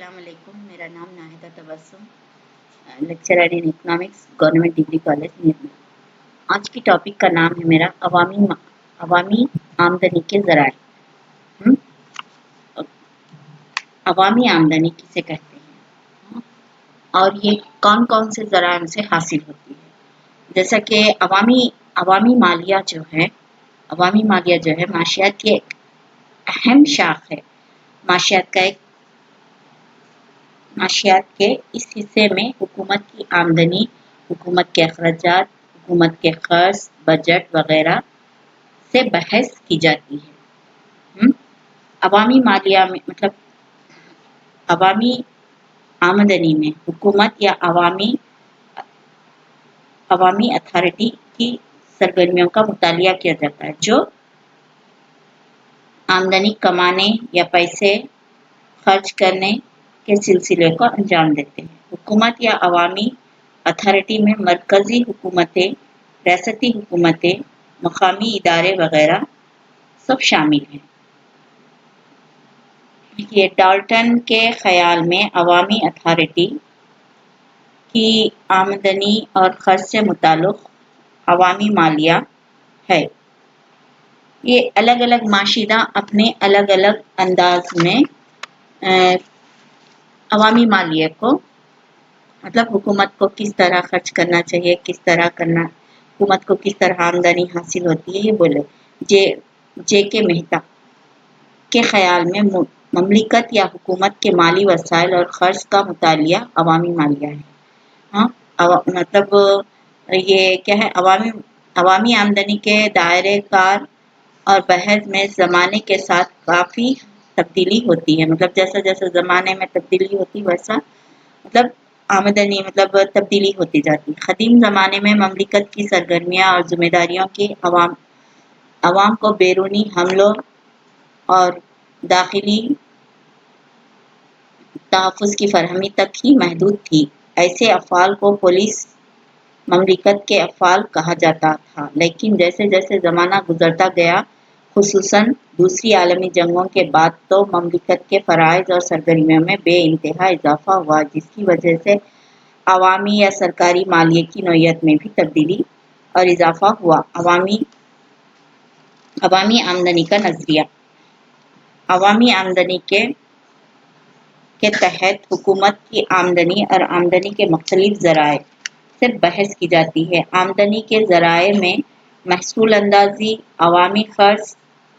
السلام علیکم، میرا نام Nahida Tabassum, lecturer in economics, government degree college Nirmal. آج کی ٹاپک کا نام ہے میرا عوامی آمدنی کے ذرائع۔ ہم؟ عوامی آمدنی کسے کہتے ہیں اور یہ کون کون سے ذرائع سے حاصل ہوتی ہے؟ جیسا کہ عوامی مالیہ جو ہے معاشیات کی ایک اہم شاخ ہے۔ معاشیات کے اس حصے میں حکومت کی آمدنی، حکومت کے اخراجات، حکومت کے خرچ، بجٹ وغیرہ سے بحث کی جاتی ہے۔ عوامی مالیہ میں عوامی آمدنی میں حکومت یا عوامی اتھارٹی کی سرگرمیوں کا مطالعہ کیا جاتا ہے جو آمدنی کمانے یا پیسے خرچ کرنے کے سلسلے کو انجام دیتے ہیں۔ حکومت یا عوامی اتھارٹی میں مرکزی حکومتیں، ریاستی حکومتیں، مقامی ادارے وغیرہ سب شامل ہیں۔ یہ ڈالٹن کے خیال میں عوامی اتھارٹی کی آمدنی اور خرچ سے متعلق عوامی مالیہ ہے۔ یہ الگ الگ معاشرہ اپنے الگ الگ انداز میں عوامی مالیہ کو حکومت کو کس طرح خرچ کرنا چاہیے، کس طرح کرنا، حکومت کو کس طرح آمدنی حاصل ہوتی ہے، یہ بولے۔ جے کے مہتا کے خیال میں مملکت یا حکومت کے مالی وسائل اور خرچ کا مطالعہ عوامی مالیہ ہے۔ یہ کیا ہے؟ عوامی آمدنی کے دائرے کار اور بحث میں زمانے کے ساتھ کافی تبدیلی ہوتی ہے۔ جیسا جیسا زمانے میں تبدیلی ہوتی ویسا آمدنی تبدیلی ہوتی جاتی۔ قدیم زمانے میں مملکت کی سرگرمیاں اور ذمہ داریوں کی عوام کو بیرونی حملوں اور داخلی تحفظ کی فراہمی تک ہی محدود تھی۔ ایسے افعال کو پولیس مملکت کے افعال کہا جاتا تھا، لیکن جیسے جیسے زمانہ گزرتا گیا، خصوصاً دوسری عالمی جنگوں کے بعد، تو مملکت کے فرائض اور سرگرمیوں میں بے انتہا اضافہ ہوا، جس کی وجہ سے عوامی یا سرکاری مالیے کی نوعیت میں بھی تبدیلی اور اضافہ ہوا۔ عوامی آمدنی کا نظریہ۔ عوامی آمدنی کے تحت حکومت کی آمدنی اور آمدنی کے مختلف ذرائع سے بحث کی جاتی ہے۔ آمدنی کے ذرائع میں محصول اندازی، عوامی خرچ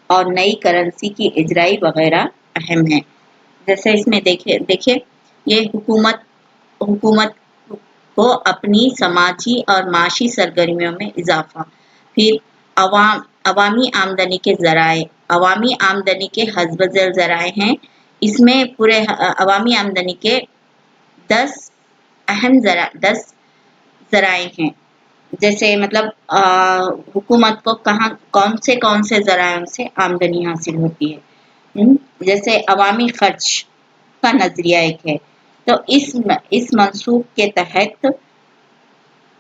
اور نئی کرنسی کی اجرائی وغیرہ اہم ہیں۔ جیسے اس میں دیکھیں یہ حکومت کو اپنی سماجی اور معاشی سرگرمیوں میں اضافہ۔ پھر عوامی آمدنی کے ذرائع۔ عوامی آمدنی کے حسب ذیل ذرائع ہیں۔ اس میں پورے عوامی آمدنی کے 10 اہم ذرائع ہیں۔ جیسے حکومت کو کون سے ذرائع سے آمدنی حاصل ہوتی ہے۔ جیسے عوامی خرچ کا نظریہ ایک ہے، تو اس منصوب کے تحت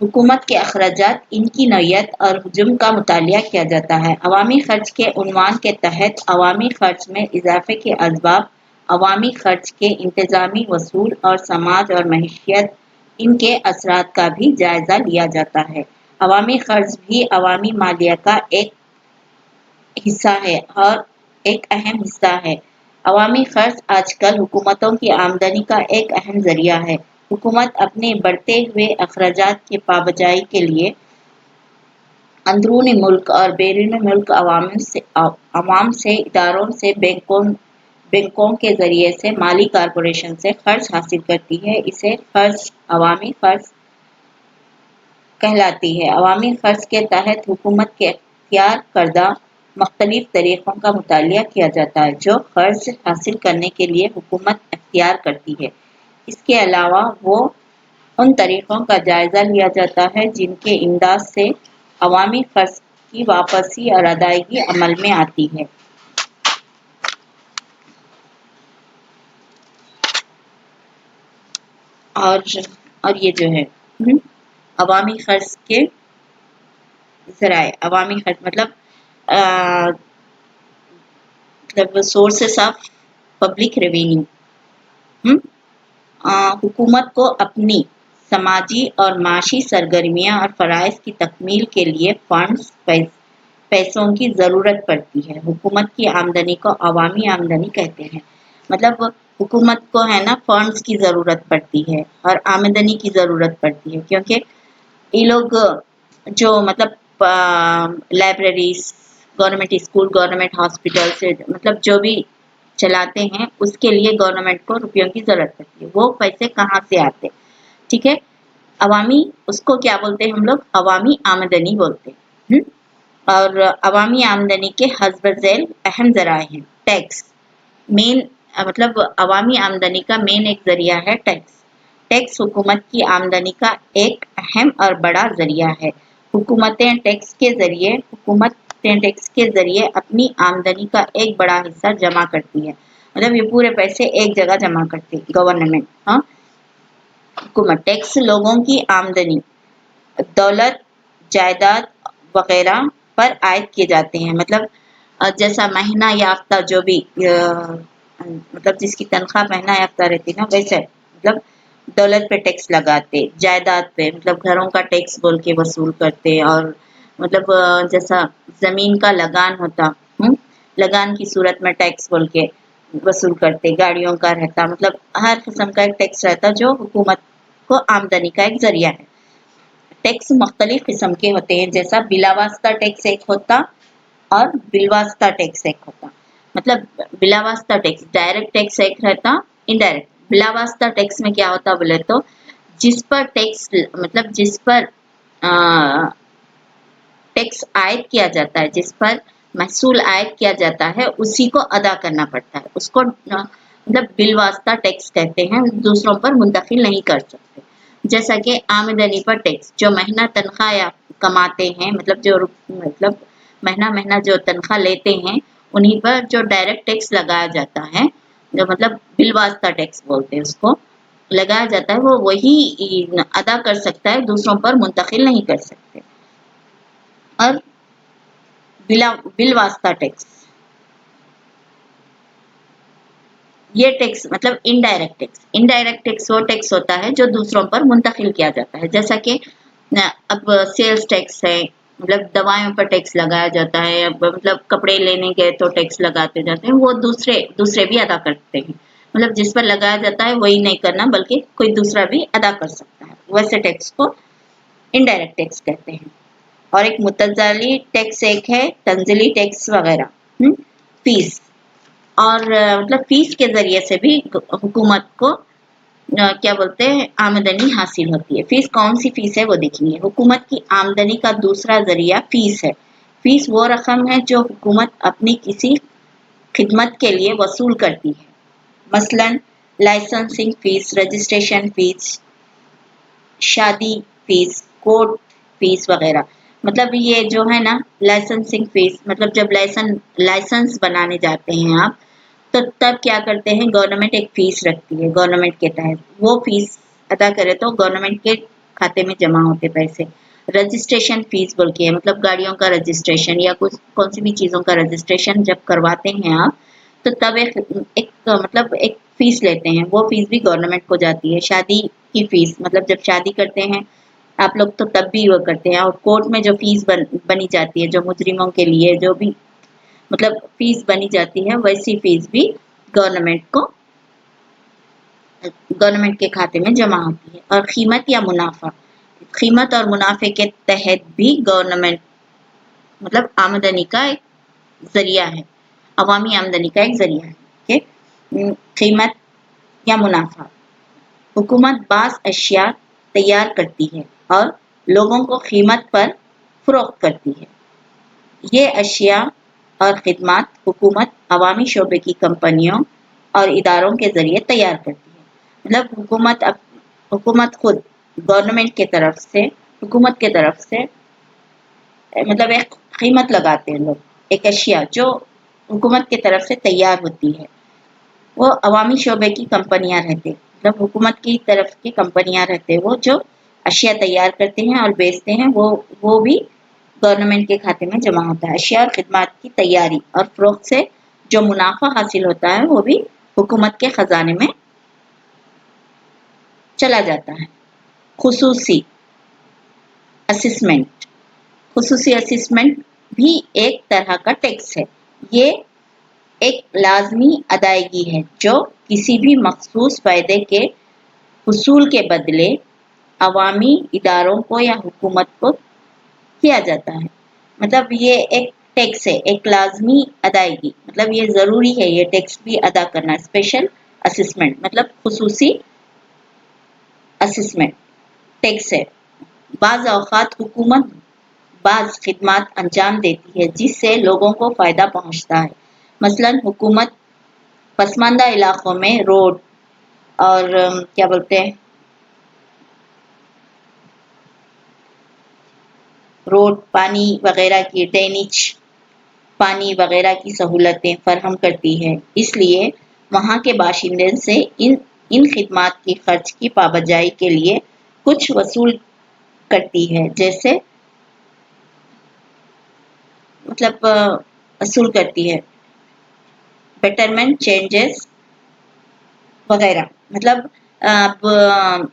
حکومت کے اخراجات، ان کی نوعیت اور حجم کا مطالعہ کیا جاتا ہے۔ عوامی خرچ کے عنوان کے تحت عوامی خرچ میں اضافے کے اسباب، عوامی خرچ کے انتظامی اصول اور سماج اور معیشت، ان کے اثرات کا بھی جائزہ لیا جاتا ہے۔ عوامی خرچ بھی عوامی مالیہ کا ایک حصہ ہے اور ایک اہم حصہ ہے۔ عوامی خرچ آج کل حکومتوں کی آمدنی کا ایک اہم ذریعہ ہے۔ حکومت اپنے بڑھتے ہوئے اخراجات کی پابجائی کے لیے اندرون ملک اور بیرون ملک عوام سے، اداروں سے، بینکوں کے ذریعے سے، مالی کارپوریشن سے خرچ حاصل کرتی ہے۔ اسے عوامی خرچ کہلاتی ہے۔ عوامی خرچ کے تحت حکومت کے اختیار کردہ مختلف طریقوں کا مطالعہ کیا جاتا ہے جو خرچ حاصل کرنے کے لیے حکومت اختیار کرتی ہے۔ اس کے علاوہ ان طریقوں کا جائزہ لیا جاتا ہے جن کے امداد سے عوامی خرچ کی واپسی اور ادائیگی عمل میں آتی ہے۔ اور یہ جو ہے عوامی خرچ کے ذرائع۔ عوامی خرچ سورسز آف پبلک ریونیو۔ हुकूमत को अपनी समाजी और माशी सरगर्मियाँ और फ़राइज़ की तकमील के लिए फ़ंड्स पैसों की ज़रूरत पड़ती है। हुकूमत की आमदनी को अवामी आमदनी कहते हैं। मतलब हुकूमत को है ना फंड्स की ज़रूरत पड़ती है और आमदनी की ज़रूरत पड़ती है, क्योंकि ये लोग जो मतलब libraries, government school, government hospital से मतलब जो भी चलाते हैं उसके लिए गवर्नमेंट को रुपयों की ज़रूरत पड़ती है। वो पैसे कहाँ से आते, ठीक है। अवामी उसको क्या बोलते हैं हम लोग, अवामी आमदनी बोलते हैं। और अवामी आमदनी के हस्ब ज़ैल अहम ज़राए हैं। टैक्स मेन मतलब अवामी आमदनी का मेन एक ज़रिया है टैक्स। टैक्स हुकूमत की आमदनी का एक अहम और बड़ा ज़रिया है। हुकूमतें टैक्स के ज़रिए अपनी आमदनी का एक बड़ा हिस्सा जमा करती है। मतलब ये पूरे पैसे एक जगह जमा करती है गवर्नमेंट। हाँ, हुकूमत टैक्स लोगों की आमदनी, दौलत, जायदाद वगैरह पर आयद किए जाते हैं। मतलब जैसा महीना याफ्ता जो भी मतलब जिसकी तनख्वाह महीना याफ्ता रहती है ना, वैसे मतलब दौलत पे टैक्स लगाते, जायदाद पे मतलब घरों का टैक्स बोल के वसूल करते, और मतलब जैसा ज़मीन का लगान होता, लगान की सूरत में टैक्स बोल के वसूल करते, गाड़ियों का रहता, मतलब हर किस्म का एक टैक्स रहता जो हुकूमत को आमदनी का एक ज़रिया है। टैक्स मुख्तलिफ किस्म के होते हैं, जैसा बिलावास्ता टैक्स एक होता और बिलवास्ता टैक्स एक होता। मतलब बिलावास्ता टैक्स डायरेक्ट टैक्स एक रहता, इनडायरेक्ट। बिलावास्ता टैक्स में क्या होता बोले तो जिस पर टैक्स मतलब जिस पर टैक्स आयद किया जाता है, जिस पर महसूल आयद किया जाता है उसी को अदा करना पड़ता है। उसको मतलब बिलवास्ता टैक्स कहते हैं, दूसरों पर मुंतकिल नहीं कर सकते। जैसा कि आमदनी पर टैक्स, जो महीना तनख्वाह या कमाते हैं मतलब जो मतलब महीना महीना जो तनख्वाह लेते हैं उन्हीं पर जो डायरेक्ट टैक्स लगाया जाता है, जो मतलब बिलवास्ता टैक्स बोलते हैं उसको, लगाया जाता है, वो वही अदा कर सकता है, दूसरों पर मुंतकिल नहीं कर सकते। और बिलवास्ता टैक्स, ये टैक्स मतलब इनडायरेक्ट टैक्स। इनडायरेक्ट टैक्स वो टैक्स होता है जो दूसरों पर मुंतकिल किया जाता है, जैसा कि अब सेल्स टैक्स है, मतलब दवाइयों पर टैक्स लगाया जाता है, अब मतलब कपड़े लेने गए तो टैक्स लगाते जाते हैं, वो दूसरे भी अदा करते हैं। मतलब जिस पर लगाया जाता है वही नहीं करना बल्कि कोई दूसरा भी अदा कर सकता है, वैसे टैक्स को इनडायरेक्ट टैक्स कहते हैं। और एक मुतज़ाली टैक्स एक है, तंज़ीली टैक्स वगैरह। फीस और मतलब फीस के ज़रिए से भी हुकूमत को क्या बोलते हैं आमदनी हासिल होती है। फीस कौन सी फीस है वो देखेंगे। हुकूमत की आमदनी का दूसरा ज़रिया फीस है। फीस वो रकम है जो हुकूमत अपनी किसी खिदमत के लिए वसूल करती है, मसलन लाइसेंसिंग फीस, रजिस्ट्रेशन फीस, शादी फीस, कोर्ट फीस वगैरह। मतलब ये जो है ना लाइसेंसिंग फीस, मतलब जब लाइसेंस बनाने जाते हैं आप, तो तब क्या करते हैं गवर्नमेंट एक फीस रखती है, गवर्नमेंट के तहत वो फीस अदा करे तो गवर्नमेंट के खाते में जमा होते पैसे। रजिस्ट्रेशन फीस बोल के है, मतलब गाड़ियों का रजिस्ट्रेशन या कुछ कौन सी भी चीज़ों का रजिस्ट्रेशन जब करवाते हैं आप, तो तब एक मतलब एक फीस लेते हैं, वो फीस भी गवर्नमेंट को जाती है। शादी की फीस, मतलब जब शादी करते हैं आप लोग तो तब भी वो करते हैं। और कोर्ट में जो फीस बनी जाती है, जो मुजरिमों के लिए जो भी मतलब फीस बनी जाती है, वैसी फीस भी गवर्नमेंट के खाते में जमा होती है। और कीमत या मुनाफा, कीमत और मुनाफे के तहत भी गवर्नमेंट मतलब आमदनी का एक जरिया है, अवामी आमदनी का एक जरिया है। कीमत या मुनाफा, हुकूमत बास अशिया तैयार करती है और लोगों को कीमत पर फरोख्त करती है। ये अशिया और खिदमत हुकूमत अवामी शोबे की कंपनियों और इदारों के ज़रिए तैयार करती है। मतलब हुकूमत खुद गवर्नमेंट के तरफ से, हुकूमत के तरफ से मतलब एक कीमत लगाते हैं लोग, एक अशिया जो हुकूमत की तरफ से तैयार होती है, वो अवामी शोबे की कंपनियां रहते, मतलब हुकूमत की तरफ की कंपनियां रहते, वो जो अशिया तैयार करते हैं और बेचते हैं, वो भी गवर्नमेंट के खाते में जमा होता है। अशिया और खिदमत की तैयारी और फरोख्त से जो मुनाफा हासिल होता है वो भी हुकूमत के खजाने में चला जाता है। खुसूसी असेसमेंट, खुसूसी असेसमेंट भी एक तरह का टैक्स है। ये एक लाजमी अदायगी है जो किसी भी मखसूस फ़ायदे के हुसूल के बदले अवामी इदारों को या हुकूमत को किया जाता है। मतलब ये एक टैक्स है, एक लाजमी अदायगी, मतलब ये ज़रूरी है ये टैक्स भी अदा करना। स्पेशल असेसमेंट मतलब खुसूसी असेसमेंट टैक्स है। बाज़ औक़ात हुकूमत बाज़ खिदमात अंजाम देती है जिससे लोगों को फ़ायदा पहुँचता है। मसलन हुकूमत पसमानदा इलाक़ों में रोड और क्या बोलते हैं रोड, पानी वगैरह की ड्रेनेज, पानी वगैरह की सहूलतें फराहम करती है। इसलिए वहाँ के बाशिंदे से इन खिदमात की खर्च की पाबजाई के लिए कुछ वसूल करती है, जैसे मतलब वसूल करती है बेटरमेंट चेंजेस वगैरह। मतलब अब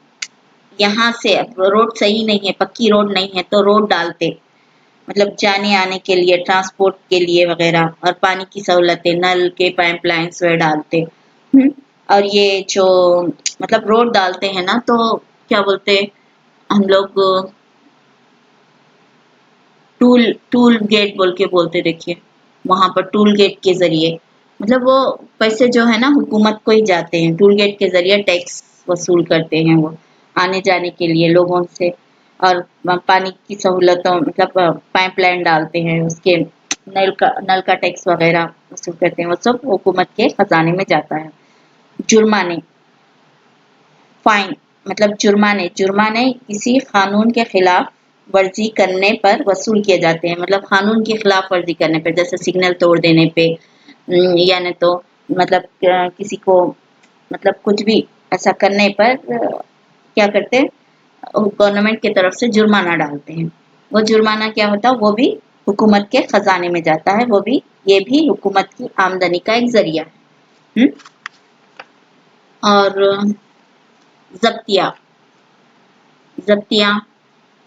यहाँ से अब रोड सही नहीं है, पक्की रोड नहीं है तो रोड डालते, मतलब जाने आने के लिए ट्रांसपोर्ट के लिए वगैरह, और पानी की सहूलतें नल के पाइपलाइंस वह डालते। और ये जो मतलब रोड डालते हैं ना तो क्या बोलते हम लोग टूल गेट बोल के बोलते, देखिए वहाँ पर टूल गेट के ज़रिए मतलब वो पैसे जो है ना हुकूमत को ही जाते हैं, टूल गेट के ज़रिए टैक्स वसूल करते हैं वो आने जाने के लिए लोगों से। और पानी की सहूलतों मतलब पाइपलाइन डालते हैं, उसके नल का टैक्स वगैरह वसूल करते हैं, वो सब हुकूमत के खजाने में जाता है। जुर्माने फाइन मतलब जुर्माने किसी कानून के खिलाफ वर्जी करने पर वसूल किए जाते हैं। मतलब कानून की खिलाफ वर्जी करने पर, जैसे सिग्नल तोड़ देने पे या नहीं तो मतलब किसी को मतलब कुछ भी ऐसा करने पर क्या करते हैं गवर्नमेंट की तरफ से जुर्माना डालते हैं। वो जुर्माना क्या होता है, वो भी हुकूमत के खजाने में जाता है, वो भी ये भी हुकूमत की आमदनी का एक जरिया है। और जब्तिया जब्तियाँ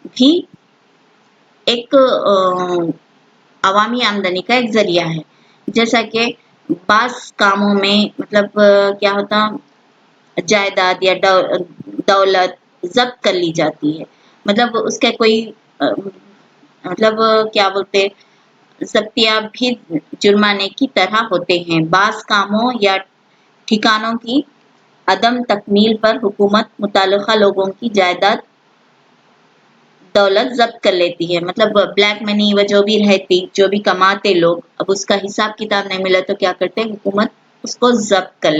भी एक अवामी आमदनी का एक ज़रिया है। जैसा कि बाज़ कामों में मतलब क्या होता जायदाद या दौलत ज़ब्त कर ली जाती है। मतलब उसके कोई मतलब क्या बोलते ज़ब्तिया भी जुर्माने की तरह होते हैं। बाज़ कामों या ठिकानों की अदम तकमील पर हुकूमत मुतल्लिक़ा लोगों की जायदाद दौलत ज़ब्त कर लेती है। मतलब ब्लैक मनी व जो भी रहती, जो भी कमाते लोग, अब उसका हिसाब किताब नहीं मिला तो क्या करते हुकूमत उसको ज़ब्त कर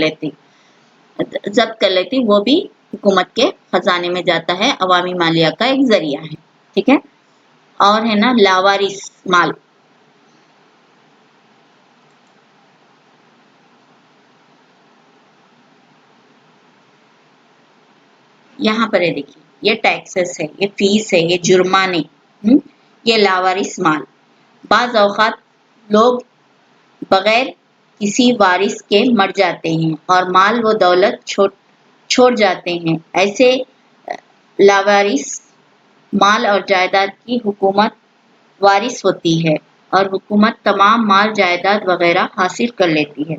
लेती, वो भी हुकूमत के खजाने में जाता है, अवामी मालिया का एक ज़रिया है। ठीक है। और है ना लावारिस माल, यहाँ पर है देखिए ये टैक्सेस है, ये फीस है, ये जुर्माने, ये लावारिस माल। बाज़ औक़ात लोग बगैर किसी वारिस के मर जाते हैं और माल व दौलत छोड़ जाते हैं। ऐसे लावारिस माल और जायदाद की हुकूमत वारिस होती है और हुकूमत तमाम माल जायदाद वगैरह हासिल कर लेती है।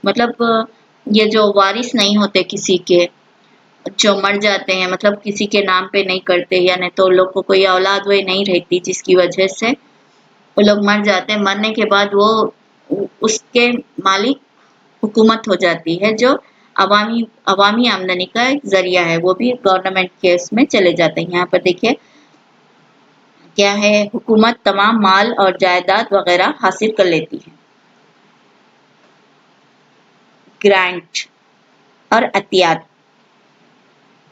मतलब ये जो वारिस नहीं होते किसी के, जो मर जाते हैं मतलब किसी के नाम पे नहीं करते या नहीं तो लोग को कोई औलाद वही नहीं रहती जिसकी वजह से वो लोग मर जाते हैं। मरने के बाद वो उसके मालिक हुकूमत हो जाती है, जो अवामी आमदनी का एक ज़रिया है, वो भी गवर्नमेंट के उसमें चले जाते हैं। यहाँ पर देखिए क्या है, हुकूमत तमाम माल और जायदाद वगैरह हासिल कर लेती है। ग्रांट और अतियात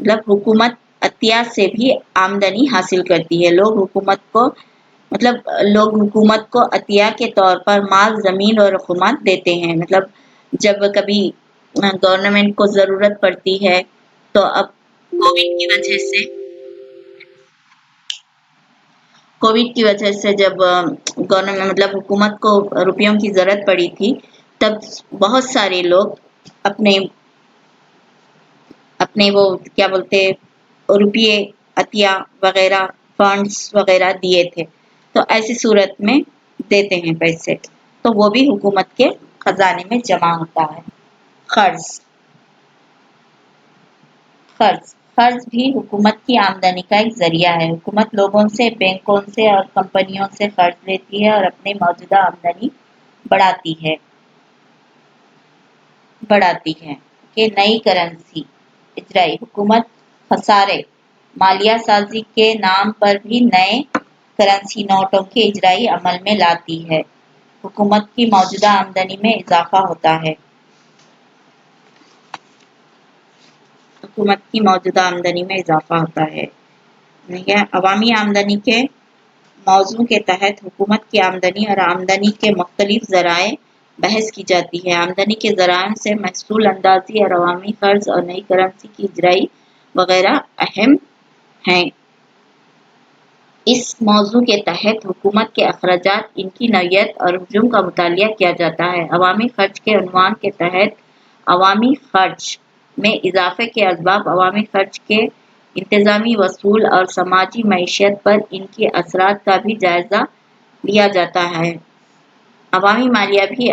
मतलब हुकूमत अतियात से भी आमदनी हासिल करती है। लोग हुकूमत को अतिया के तौर पर माल, ज़मीन और रकूमात देते हैं। मतलब जब कभी गवर्नमेंट को ज़रूरत पड़ती है तो अब कोविड की वजह से कोविड की वजह से जब गवर्नमेंट मतलब हुकूमत को रुपयों की ज़रूरत पड़ी थी, तब बहुत सारे लोग अपने नहीं वो क्या बोलते रुपये अतिया वगैरह फंड्स वगैरह दिए थे, तो ऐसी सूरत में देते हैं पैसे, तो वो भी हुकूमत के खजाने में जमा होता है। कर्ज कर्ज कर्ज भी हुकूमत की आमदनी का एक जरिया है। हुकूमत लोगों से, बैंकों से और कंपनियों से कर्ज लेती है और अपनी मौजूदा आमदनी बढ़ाती है कि नई करेंसी इजराई हुकूमत खसारे मालिया साजी के नाम पर भी नए करेंसी नोटों के इजराई अमल में लाती है। हुकूमत की मौजूदा आमदनी में इजाफा होता है। हुकूमत की मौजूदा आमदनी में इजाफा होता है। अवामी आमदनी के मौजू के तहत हुकूमत की आमदनी और आमदनी के मुख्तलिफ ज़राए बहस की जाती है। आमदनी के ज़रायों से महसूल अंदाजी और अवामी कर्ज और नई करेंसी की इजराई वगैरह अहम हैं। इस मौजू के तहत हुकूमत के अखराजात, इनकी नौयत और हजम का मुतालिया किया जाता है। अवामी खर्च के उन्वान के तहत अवामी खर्च में इजाफे के असबाब, अवामी खर्च के इंतजामी वसूल और समाजी मईशत पर इनके असरात का भी जायजा लिया जाता है। अवामी मालिया भी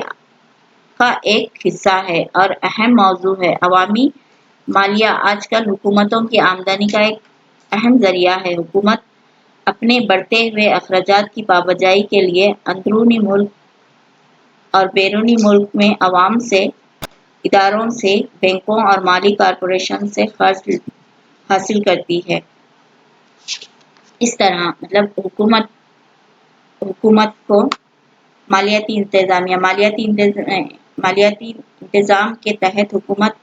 का एक हिस्सा है और अहम मौजू है। अवामी मालिया आजकल हुकूमतों की आमदनी का एक अहम जरिया है। हुकूमत अपने बढ़ते हुए अखराजात की पाबजाई के लिए अंदरूनी मुल्क और बैरूनी मुल्क में अवाम से, इदारों से, बैंकों और माली कॉरपोरेशन से कर्ज हासिल करती है। इस तरह मतलब हुकूमत को मालियाती इंतज़ाम के तहत हुकूमत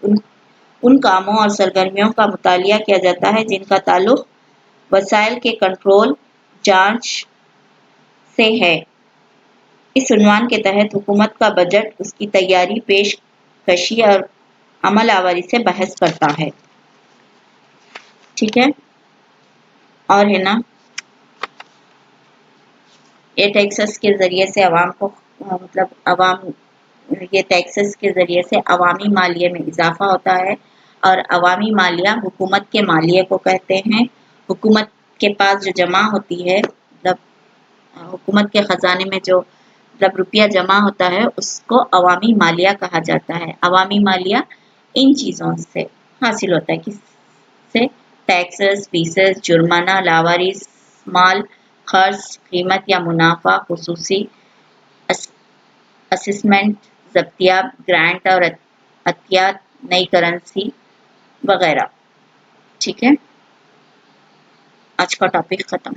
उन कामों और सरगर्मियों का मुतालिया किया जाता है जिनका ताल्लुक वसाइल के कंट्रोल, जांच से है। इस उन्वान के तहत हुकूमत का बजट, उसकी तैयारी, पेशकशी और अमल आवरी से बहस करता है। ठीक है, और है ना, ये टैक्सेस के ज़रिए से अवाम को ये टैक्सेस के ज़रिए से अवामी मालिये में इजाफा होता है और अवामी मालिया हुकूमत के मालिये को कहते हैं। हुकूमत के पास जो जमा होती है, मतलब हुकूमत के ख़जाने में जो रुपया जमा होता है उसको अवामी मालिया कहा जाता है। अवामी मालिया इन चीज़ों से हासिल होता है, किससे? टैक्सेस, फीसेस, जुर्माना, लावारिस माल, खर्च, कीमत या मुनाफा, खुसूसी असेसमेंट, ज़ब्तियात, ग्रांट और अतियात, नई करेंसी वगैरह। ठीक है, आज का टॉपिक ख़त्म।